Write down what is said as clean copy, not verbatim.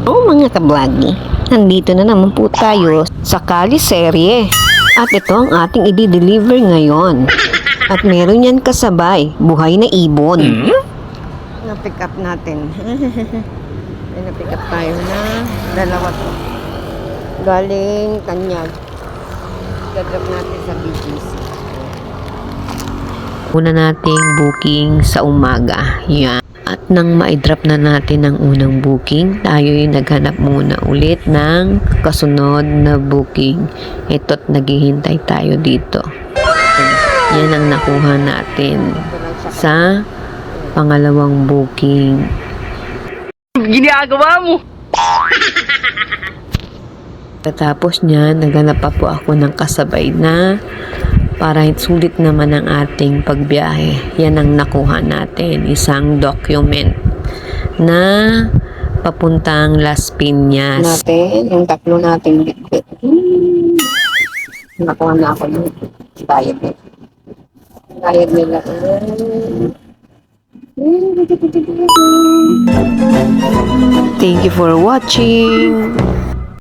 Mga kablagi, nandito na naman po tayo sa Kali Serye. At ito ang ating i-deliver ngayon. At meron yan kasabay, buhay na ibon. Na-pick up natin. May na-pick up tayo na dalawa to. Galing Tanyag. Dadrop natin sa BGC. Una nating booking sa umaga. Yan. At nang ma-drop na natin ang unang booking, tayo yung naghanap muna ulit ng kasunod na booking. Ito't naghihintay tayo dito. Yan ang nakuha natin sa pangalawang booking. Ginagawa mo! Tapos niyan, naghanap pa po ako ng kasabay na para sulit naman ang ating pagbiyahe. Yan ang nakuha natin, isang document na papuntang Las Piñas. Natin, yung tatlo nating bitbit. Nakuha na ako ng bayad nila. Bayad nila. Thank you for watching.